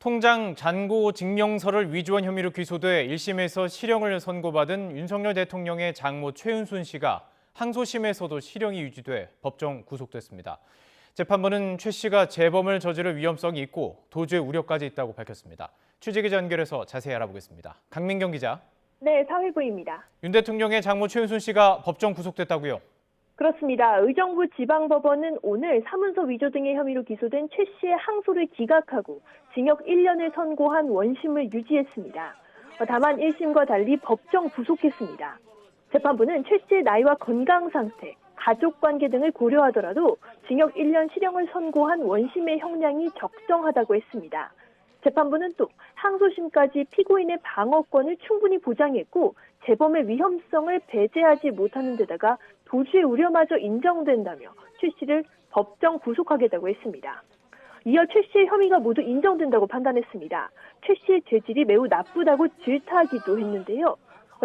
통장 잔고 증명서를 위조한 혐의로 기소돼 1심에서 실형을 선고받은 윤석열 대통령의 장모 최은순 씨가 항소심에서도 실형이 유지돼 법정 구속됐습니다. 재판부는 최 씨가 재범을 저지를 위험성이 있고 도주의 우려까지 있다고 밝혔습니다. 취재기자 연결해서 자세히 알아보겠습니다. 강민경 기자. 네, 사회부입니다. 윤 대통령의 장모 최은순 씨가 법정 구속됐다고요? 그렇습니다. 의정부 지방법원은 오늘 사문서 위조 등의 혐의로 기소된 최 씨의 항소를 기각하고 징역 1년을 선고한 원심을 유지했습니다. 다만 1심과 달리 법정 구속했습니다. 재판부는 최 씨의 나이와 건강 상태, 가족관계 등을 고려하더라도 징역 1년 실형을 선고한 원심의 형량이 적정하다고 했습니다. 재판부는 또 항소심까지 피고인의 방어권을 충분히 보장했고 재범의 위험성을 배제하지 못하는 데다가 도주의 우려마저 인정된다며 최 씨를 법정 구속하겠다고 했습니다. 이어 최 씨의 혐의가 모두 인정된다고 판단했습니다. 최 씨의 죄질이 매우 나쁘다고 질타하기도 했는데요.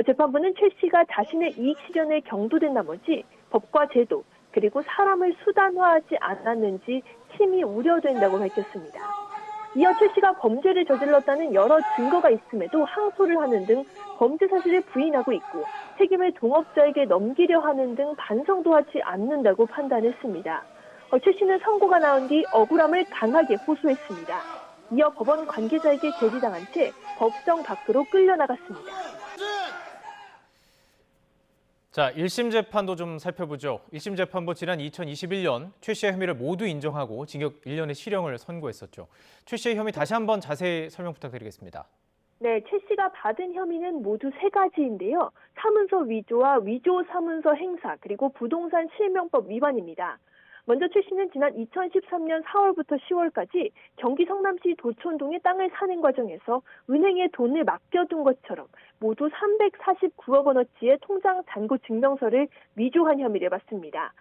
재판부는 최 씨가 자신의 이익 실현에 경도된 나머지 법과 제도 그리고 사람을 수단화하지 않았는지 심히 우려된다고 밝혔습니다. 이어 최 씨가 범죄를 저질렀다는 여러 증거가 있음에도 항소를 하는 등 범죄 사실을 부인하고 있고 책임을 동업자에게 넘기려 하는 등 반성도 하지 않는다고 판단했습니다. 최 씨는 선고가 나온 뒤 억울함을 강하게 호소했습니다. 이어 법원 관계자에게 제지당한 채 법정 밖으로 끌려나갔습니다. 자, 1심 재판도 좀 살펴보죠. 1심 재판부 지난 2021년 최 씨의 혐의를 모두 인정하고 징역 1년의 실형을 선고했었죠. 최 씨의 혐의 다시 한번 자세히 설명 부탁드리겠습니다. 네, 최 씨가 받은 혐의는 모두 3가지인데요. 사문서 위조와 위조 사문서 행사, 그리고 부동산 실명법 위반입니다. 먼저 최 씨는 지난 2013년 4월부터 10월까지 경기 성남시 도촌동의 땅을 사는 과정에서 은행에 돈을 맡겨둔 것처럼 모두 349억 원어치의 통장 잔고 증명서를 위조한 혐의를 받습니다.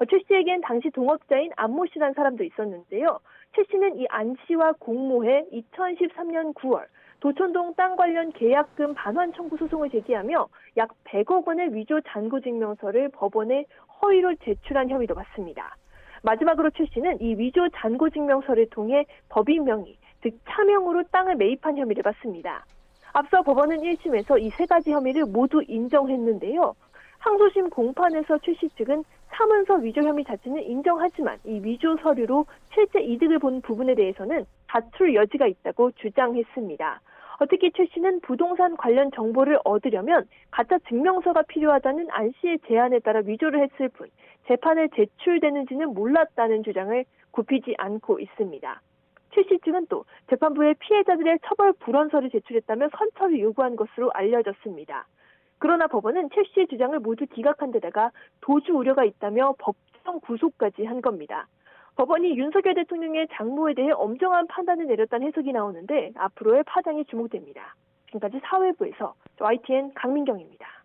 최 씨에겐 당시 동업자인 안모 씨라는 사람도 있었는데요. 최 씨는 이 안 씨와 공모해 2013년 9월 도촌동 땅 관련 계약금 반환 청구 소송을 제기하며 약 100억 원의 위조 잔고 증명서를 법원에 허위로 제출한 혐의도 받습니다. 마지막으로 최 씨는 이 위조 잔고 증명서를 통해 법인 명의, 즉 차명으로 땅을 매입한 혐의를 받습니다. 앞서 법원은 1심에서 이 3가지 혐의를 모두 인정했는데요. 항소심 공판에서 최 씨 측은 사문서 위조 혐의 자체는 인정하지만 이 위조 서류로 실제 이득을 본 부분에 대해서는 다툴 여지가 있다고 주장했습니다. 특히 최 씨는 부동산 관련 정보를 얻으려면 가짜 증명서가 필요하다는 안 씨의 제안에 따라 위조를 했을 뿐 재판에 제출되는지는 몰랐다는 주장을 굽히지 않고 있습니다. 최 씨 측은 또 재판부에 피해자들의 처벌 불원서를 제출했다며 선처를 요구한 것으로 알려졌습니다. 그러나 법원은 최 씨의 주장을 모두 기각한 데다가 도주 우려가 있다며 법정 구속까지 한 겁니다. 법원이 윤석열 대통령의 장모에 대해 엄정한 판단을 내렸다는 해석이 나오는데 앞으로의 파장이 주목됩니다. 지금까지 사회부에서 YTN 강민경입니다.